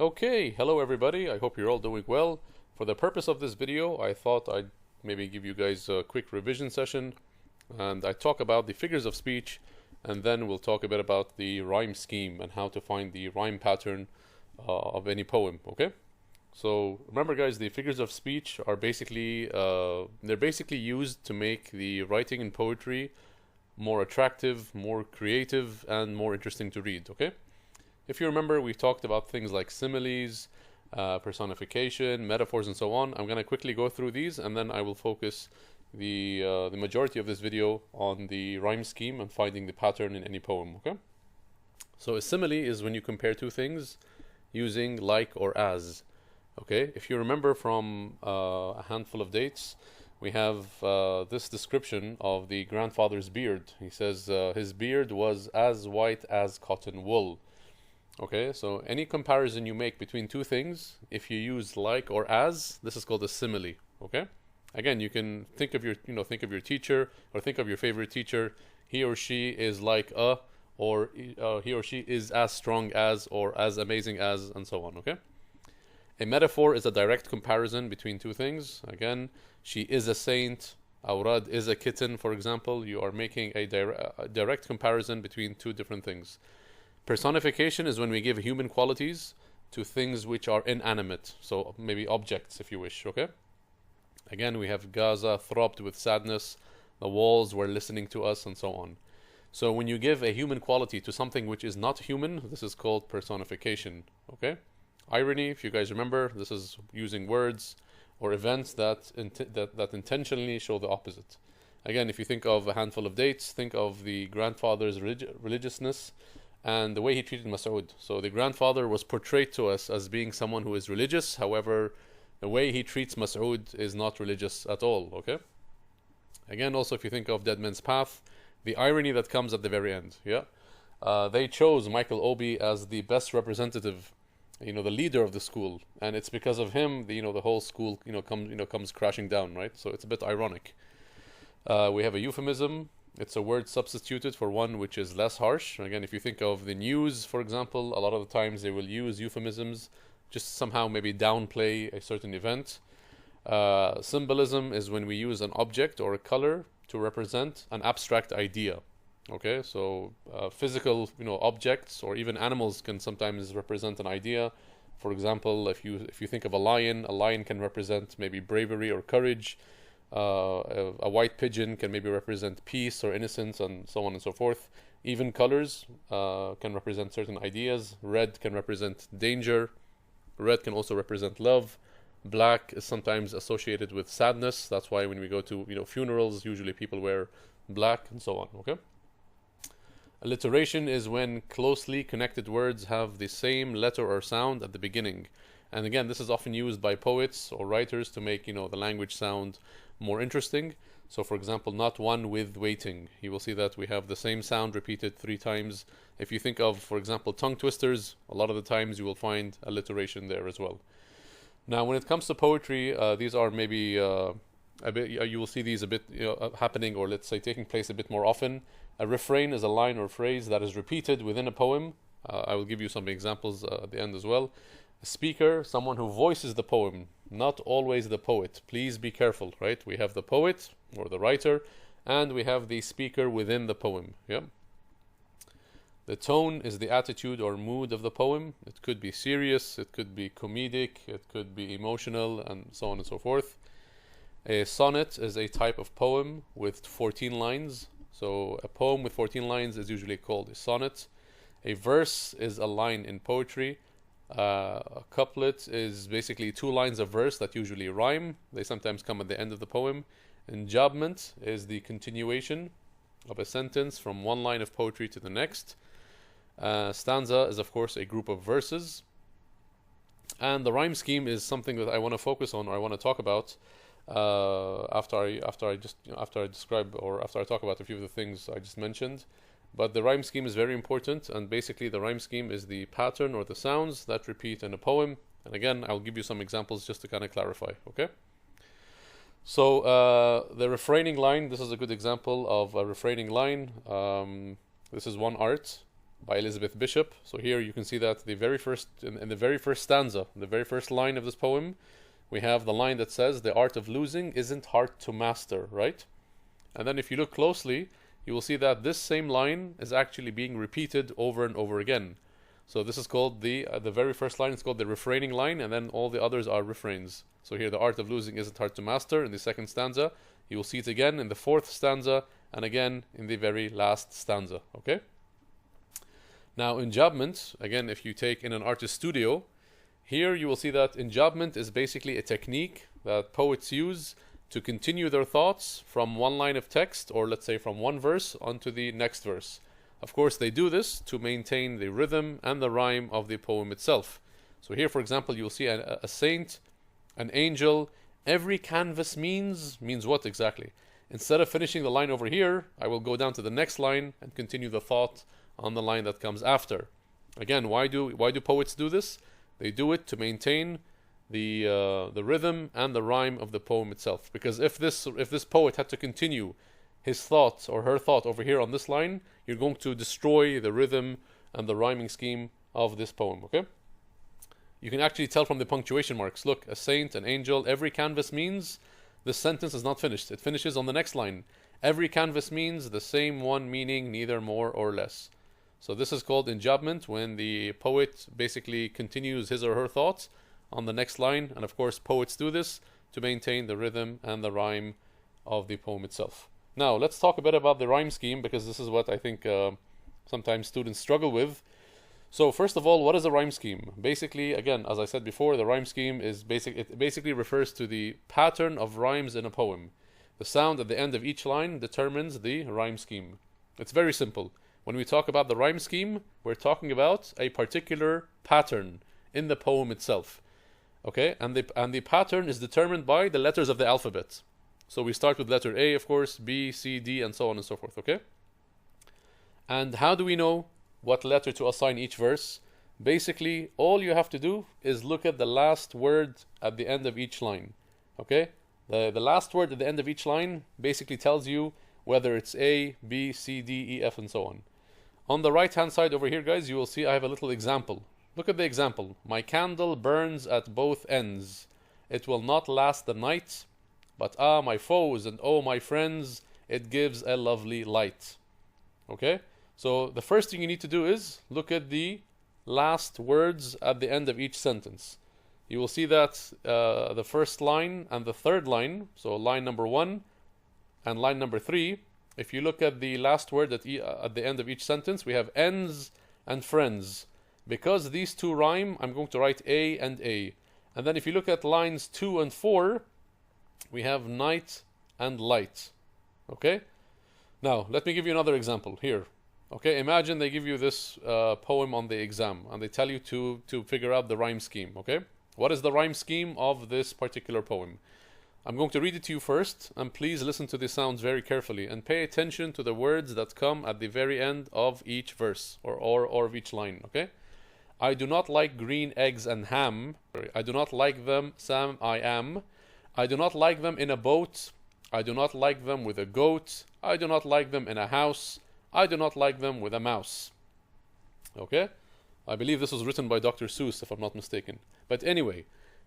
Okay, hello everybody. I hope you're all doing well. For the purpose of this video, I thought I'd maybe give you guys a quick revision session and I talk about the figures of speech and then we'll talk a bit about the rhyme scheme and how to find the rhyme pattern of any poem, okay? So remember guys, the figures of speech are basically they're basically used to make the writing in poetry more attractive, more creative and more interesting to read, okay? If you remember, we talked about things like similes, personification, metaphors, and so on. I'm going to quickly go through these, and then I will focus the majority of this video on the rhyme scheme and finding the pattern in any poem. Okay. So a simile is when you compare two things using like or as. Okay. If you remember from a handful of dates, we have this description of the grandfather's beard. He says his beard was as white as cotton wool. Okay, so any comparison you make between two things, if you use like or as, this is called a simile. Okay, again, you can think of your teacher or think of your favorite teacher. He or she is like a, or he or she is as strong as, or as amazing as, and so on. Okay, a metaphor is a direct comparison between two things. Again, she is a saint. Aurad is a kitten, for example. You are making a direct comparison between two different things. Personification is when we give human qualities to things which are inanimate, so maybe objects if you wish, okay? Again, we have Gaza throbbed with sadness, the walls were listening to us, and so on. So when you give a human quality to something which is not human, this is called personification, okay? Irony, if you guys remember, this is using words or events that intentionally show the opposite. Again, if you think of a handful of dates, think of the grandfather's religiousness and the way he treated Mas'ud. So the grandfather was portrayed to us as being someone who is religious. However, the way he treats Mas'ud is not religious at all, okay? Again, also if you think of Dead Man's Path, the irony that comes at the very end, yeah? They chose Michael Obi as the best representative, the leader of the school. And it's because of him, the whole school, comes crashing down, right? So it's a bit ironic. We have a euphemism. It's a word substituted for one which is less harsh. Again, if you think of the news, for example, a lot of the times they will use euphemisms just somehow maybe downplay a certain event. Symbolism is when we use an object or a color to represent an abstract idea. Okay, so physical, objects or even animals can sometimes represent an idea. For example, if you think of a lion can represent maybe bravery or courage. A white pigeon can maybe represent peace or innocence and so on and so forth. Even colors can represent certain ideas. Red can represent danger. Red can also represent love. Black is sometimes associated with sadness. That's why when we go to funerals, usually people wear black and so on. Okay. Alliteration is when closely connected words have the same letter or sound at the beginning. And again, this is often used by poets or writers to make the language sound more interesting. So for example, not one with waiting. You will see that we have the same sound repeated 3 times. If you think of, for example, tongue twisters, a lot of the times you will find alliteration there as well. Now, when it comes to poetry, these are maybe a bit. You will see these a bit happening, or let's say taking place a bit more often. A refrain is a line or phrase that is repeated within a poem. I will give you some examples at the end as well. A speaker, someone who voices the poem, not always the poet. Please be careful, right? We have the poet or the writer, and we have the speaker within the poem. Yeah. The tone is the attitude or mood of the poem. It could be serious, it could be comedic, it could be emotional, and so on and so forth. A sonnet is a type of poem with 14 lines. So a poem with 14 lines is usually called a sonnet. A verse is a line in poetry. A couplet is basically 2 lines of verse that usually rhyme. They sometimes come at the end of the poem. Enjambment is the continuation of a sentence from one line of poetry to the next. Stanza is of course a group of verses. And the rhyme scheme is something that I want to focus on, or I want to talk about after I describe, or after I talk about a few of the things I just mentioned. But the rhyme scheme is very important, and basically the rhyme scheme is the pattern or the sounds that repeat in a poem. And again, I'll give you some examples just to kind of clarify, okay? So the refraining line, this is a good example of a refraining line. This is one art. by Elizabeth Bishop. So here you can see that the very first in the very first stanza, the very first line of this poem, we have the line that says, "The art of losing isn't hard to master," right? And then if you look closely, you will see that this same line is actually being repeated over and over again. So this is called the very first line is called the refraining line, and then all the others are refrains. So here, the art of losing isn't hard to master in the second stanza. You will see it again in the fourth stanza, and again in the very last stanza. Okay. Now, enjambment, again, if you take in an artist studio, here you will see that enjambment is basically a technique that poets use to continue their thoughts from one line of text, or let's say from one verse onto the next verse. Of course, they do this to maintain the rhythm and the rhyme of the poem itself. So here, for example, you'll see a saint, an angel. Every canvas means what exactly? Instead of finishing the line over here, I will go down to the next line and continue the thought on the line that comes after. Again, why do poets do this? They do it to maintain the rhythm and the rhyme of the poem itself. Because if this poet had to continue his thought or her thought over here on this line, you're going to destroy the rhythm and the rhyming scheme of this poem. Okay? You can actually tell from the punctuation marks. Look, a saint, an angel, every canvas means. This sentence is not finished. It finishes on the next line. Every canvas means the same one meaning, neither more or less. So this is called enjambment, when the poet basically continues his or her thoughts on the next line. And of course, poets do this to maintain the rhythm and the rhyme of the poem itself. Now, let's talk a bit about the rhyme scheme, because this is what I think sometimes students struggle with. So first of all, what is a rhyme scheme? Basically, again, as I said before, the rhyme scheme is it basically refers to the pattern of rhymes in a poem. The sound at the end of each line determines the rhyme scheme. It's very simple. When we talk about the rhyme scheme, we're talking about a particular pattern in the poem itself. Okay? And the pattern is determined by the letters of the alphabet. So we start with letter A, of course, B, C, D, and so on and so forth. Okay? And how do we know what letter to assign each verse? Basically, all you have to do is look at the last word at the end of each line. Okay? The last word at the end of each line basically tells you whether it's A, B, C, D, E, F, and so on. On the right-hand side over here, guys, you will see I have a little example. Look at the example. My candle burns at both ends. It will not last the night, but ah, my foes, and oh, my friends, it gives a lovely light. Okay? So the first thing you need to do is look at the last words at the end of each sentence. You will see that the first line and the third line, so line number 1 and line number 3, if you look at the last word at the end of each sentence, we have ends and friends. Because these two rhyme, I'm going to write A and A. And then if you look at lines 2 and 4, we have night and light. Okay? Now, let me give you another example here. Okay, imagine they give you this poem on the exam, and they tell you to figure out the rhyme scheme. Okay? What is the rhyme scheme of this particular poem? I'm going to read it to you first, and please listen to the sounds very carefully and pay attention to the words that come at the very end of each verse or of each line. Okay? I do not like green eggs and ham. I do not like them, Sam, I am. I do not like them in a boat. I do not like them with a goat. I do not like them in a house. I do not like them with a mouse. Okay? I believe this was written by Dr. Seuss, if I'm not mistaken. But anyway,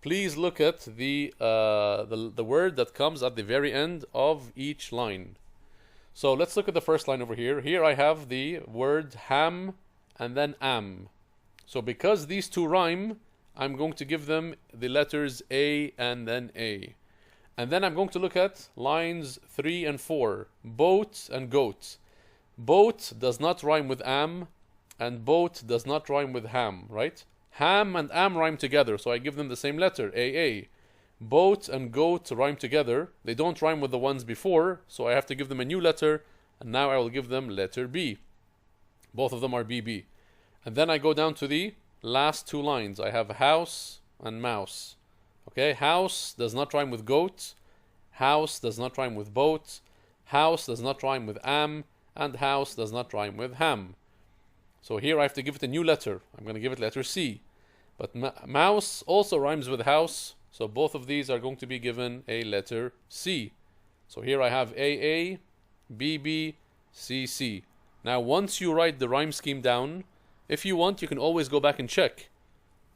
please look at the word that comes at the very end of each line. So let's look at the first line over here. Here I have the word ham and then am. So because these two rhyme, I'm going to give them the letters A and then A. And then I'm going to look at lines 3 and 4. Boat and goat. Boat does not rhyme with am, and boat does not rhyme with ham, right? Ham and am rhyme together, so I give them the same letter, AA. Boat and goat rhyme together. They don't rhyme with the ones before, so I have to give them a new letter, and now I will give them letter B. Both of them are BB. And then I go down to the last two lines. I have house and mouse. Okay, house does not rhyme with goat. House does not rhyme with boat. House does not rhyme with am. And house does not rhyme with ham. So here I have to give it a new letter. I'm going to give it letter C. But mouse also rhymes with house. So both of these are going to be given a letter C. So here I have AA, BB, CC. Now, once you write the rhyme scheme down, if you want, you can always go back and check.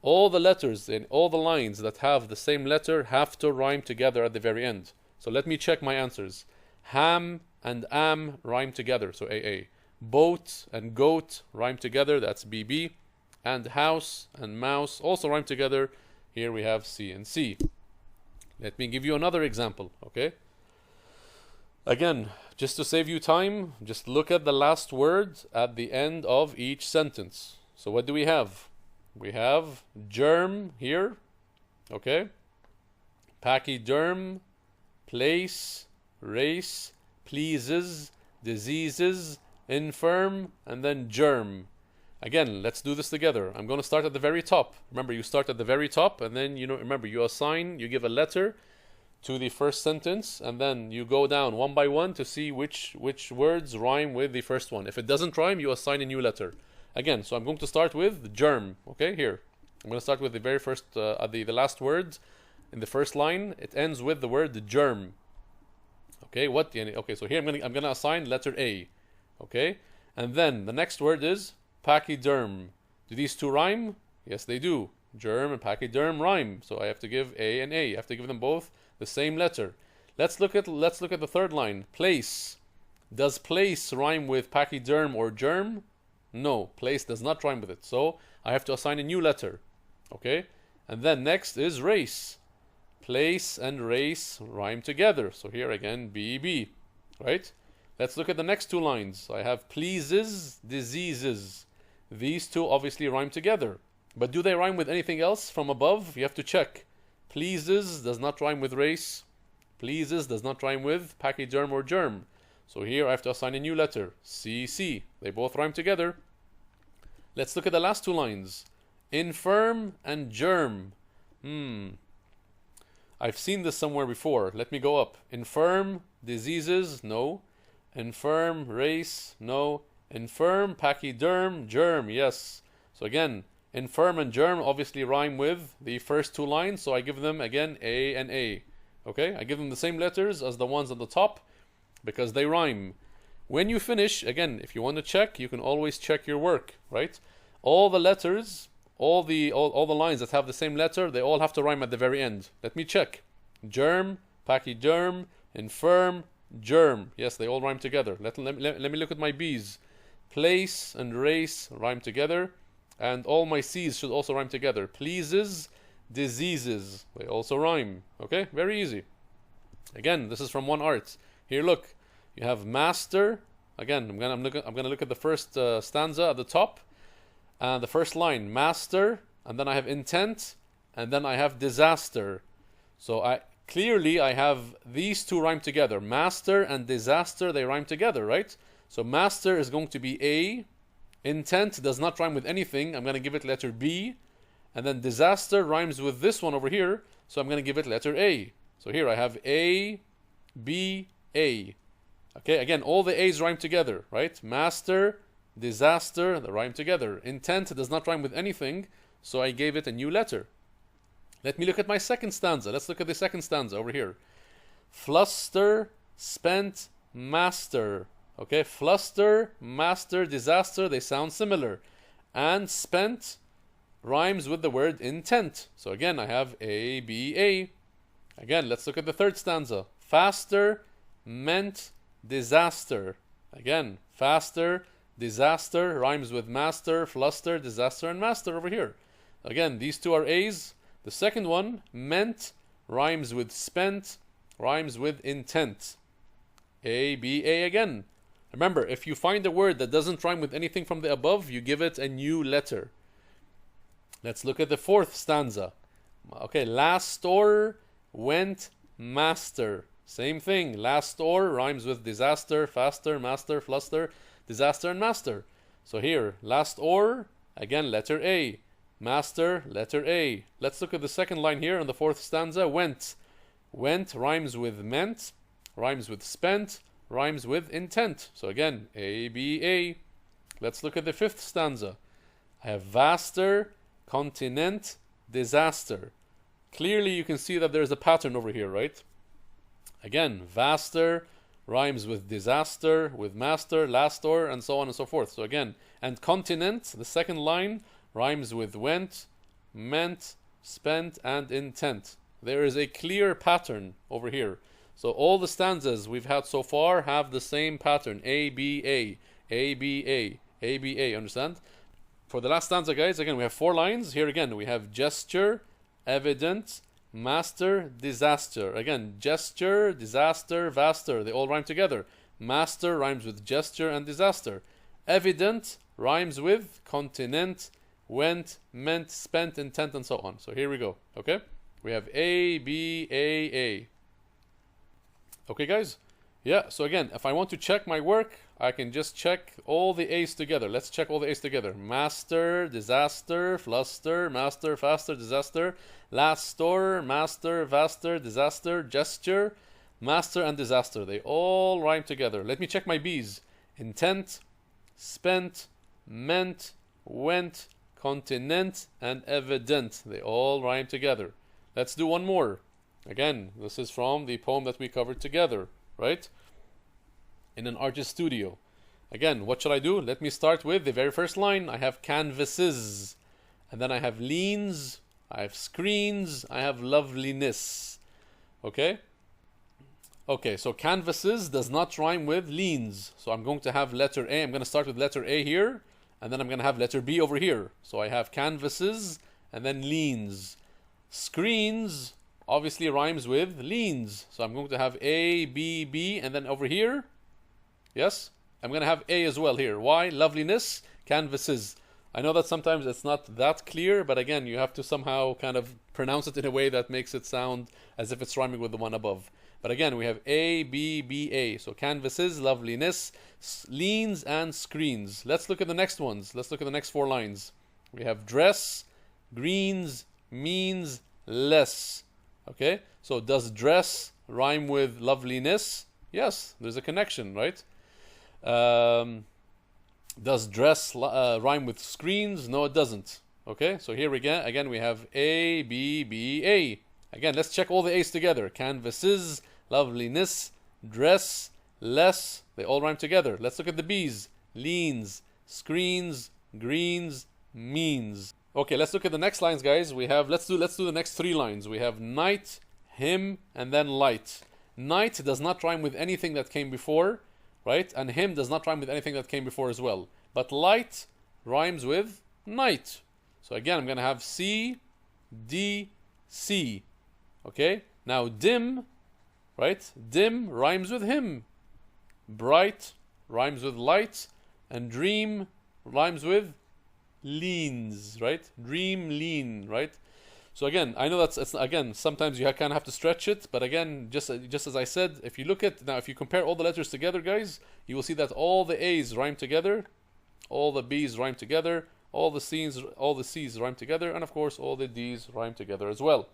All the letters in all the lines that have the same letter have to rhyme together at the very end. So let me check my answers. Ham and am rhyme together, so AA. Boat and goat rhyme together, that's BB. And house and mouse also rhyme together. Here we have C and C. Let me give you another example, okay? Again, just to save you time, just look at the last word at the end of each sentence. So what do we have? We have germ here, okay? Pachyderm, place, race, pleases, diseases, infirm, and then germ. Again, let's do this together. I'm going to start at the very top. Remember, you start at the very top, and then, remember, you give a letter to the first sentence, and then you go down one by one to see which words rhyme with the first one. If it doesn't rhyme, you assign a new letter. Again, so I'm going to start with germ, okay, here. I'm going to start with the very first, the last word in the first line. It ends with the word germ. Okay, okay, so here I'm gonna assign letter A, okay? And then the next word is pachyderm. Do these two rhyme? Yes, they do. Germ and pachyderm rhyme. So I have to give A and A. I have to give them both the same letter. Let's look at the third line. Place. Does place rhyme with pachyderm or germ? No, place does not rhyme with it. So I have to assign a new letter. Okay? And then next is race. Place and race rhyme together. So here again, BB. Right? Let's look at the next two lines. I have pleases, diseases. These two obviously rhyme together. But do they rhyme with anything else from above? You have to check. Pleases does not rhyme with race. Pleases does not rhyme with pachyderm or germ. So here I have to assign a new letter. CC. They both rhyme together. Let's look at the last two lines. Infirm and germ. I've seen this somewhere before. Let me go up. Infirm, diseases, no. Infirm, race, no. Infirm, pachyderm, germ, yes. So again, infirm and germ obviously rhyme with the first two lines, so I give them again A and A. Okay? I give them the same letters as the ones on the top because they rhyme. When you finish, again, if you want to check, you can always check your work, right? All the letters, all the lines that have the same letter, they all have to rhyme at the very end. Let me check. Germ, pachyderm, infirm, germ. Yes, they all rhyme together. Let me look at my B's. Place and race rhyme together. And all my C's should also rhyme together. Pleases, diseases. They also rhyme. Okay? Very easy. Again, this is from one art. Here, look. You have master. Again, I'm gonna look at the first stanza at the top. The first line, master. And then I have intent. And then I have disaster. So clearly I have these two rhyme together. Master and disaster, they rhyme together, right? So master is going to be A. Intent does not rhyme with anything. I'm going to give it letter B. And then disaster rhymes with this one over here. So I'm going to give it letter A. So here I have A, B, A. Okay, again, all the A's rhyme together, right? Master, disaster, they rhyme together. Intent does not rhyme with anything. So I gave it a new letter. Let me look at my second stanza. Let's look at the second stanza over here. Fluster, spent, master. Okay, fluster, master, disaster, they sound similar. And spent rhymes with the word intent. So again, I have A, B, A. Again, let's look at the third stanza. Faster, meant, disaster. Again, faster, disaster rhymes with master, fluster, disaster, and master over here. Again, these two are A's. The second one, meant, rhymes with spent, rhymes with intent. A, B, A again. Remember, if you find a word that doesn't rhyme with anything from the above, you give it a new letter. Let's look at the fourth stanza. Okay, last or, went, master. Same thing. Last or rhymes with disaster, faster, master, fluster, disaster, and master. So here, last or, again, letter A. Master, letter A. Let's look at the second line here in the fourth stanza. Went. Went rhymes with meant, rhymes with spent, rhymes with intent. So again, A, B, A. Let's look at the fifth stanza. I have vaster, continent, disaster. Clearly you can see that there's a pattern over here, right? Again, vaster, rhymes with disaster, with master, last door, and so on and so forth. So again, and continent, the second line, rhymes with went, meant, spent, and intent. There is a clear pattern over here. So all the stanzas we've had so far have the same pattern. A, B, A, A, B, A, A, B, A, understand? For the last stanza, guys, again, we have 4 lines. Here again, we have gesture, evident, master, disaster. Again, gesture, disaster, vaster. They all rhyme together. Master rhymes with gesture and disaster. Evident rhymes with continent, went, meant, spent, intent, and so on. So here we go. Okay? We have A, B, A. Okay, guys? Yeah, so again, if I want to check my work, I can just check all the A's together. Let's check all the A's together. Master, disaster, fluster, master, faster, disaster, last store, master, vaster, disaster, gesture, master, and disaster. They all rhyme together. Let me check my B's. Intent, spent, meant, went, continent, and evident. They all rhyme together. Let's do one more. Again, this is from the poem that we covered together, right? In an artist studio. Again, what should I do? Let me start with the very first line. I have canvases, and then I have leans, I have screens, I have loveliness. Okay? Okay, so canvases does not rhyme with leans. So I'm going to have letter A. I'm going to start with letter A here, and then I'm going to have letter B over here. So I have canvases, and then leans. Screens obviously rhymes with leans. So I'm going to have A, B, B, and then over here, yes, I'm going to have A as well here. Why? Loveliness, canvases. I know that sometimes it's not that clear, but again, you have to somehow kind of pronounce it in a way that makes it sound as if it's rhyming with the one above. But again, we have A, B, B, A. So canvases, loveliness, leans, and screens. Let's look at the next ones. Let's look at the next 4 lines. We have dress, greens, means, less. Okay, so does dress rhyme with loveliness? Yes, there's a connection, right? Does dress rhyme with screens? No, it doesn't. Okay, so here again we have A, B, B, A. Again, let's check all the A's together. Canvases, loveliness, dress, less. They all rhyme together. Let's look at the B's. Leans, screens, greens, means. Okay, let's look at the next lines, guys. We have let's do the next 3 lines. We have night, hymn, and then light. Night does not rhyme with anything that came before, right? And hymn does not rhyme with anything that came before as well. But light rhymes with night. So again, I'm going to have C, D, C. Okay? Now dim, right? Dim rhymes with hymn. Bright rhymes with light. And dream rhymes with leans, right? Dream, lean, right? So again, I know again, sometimes you kind of have to stretch it, but again, just as I said, if you look at, now if you compare all the letters together, guys, you will see that all the A's rhyme together, all the B's rhyme together, all the C's rhyme together, and of course all the D's rhyme together as well.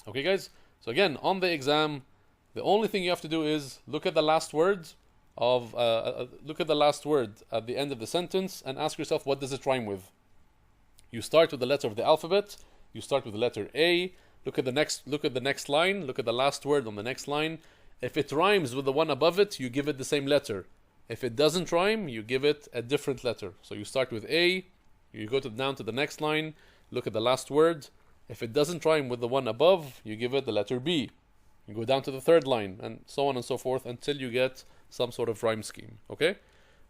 Okay, guys? So again, on the exam, the only thing you have to do is look at the last word at the end of the sentence and ask yourself, what does it rhyme with? You start with the letter of the alphabet. You start with the letter A. Look at the next line. Look at the last word on the next line. If it rhymes with the one above it, you give it the same letter. If it doesn't rhyme, you give it a different letter. So you start with A. You go down to the next line. Look at the last word. If it doesn't rhyme with the one above, you give it the letter B. You go down to the third line, and so on and so forth until you get some sort of rhyme scheme. Okay?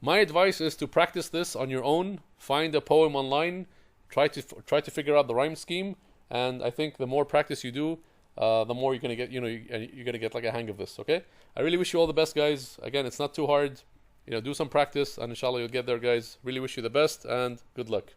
My advice is to practice this on your own. Find a poem online. Try to figure out the rhyme scheme, and I think the more practice you do, the more you're gonna get. You're gonna get like a hang of this. Okay? I really wish you all the best, guys. Again, it's not too hard. Do some practice, and inshallah you'll get there, guys. Really wish you the best, and good luck.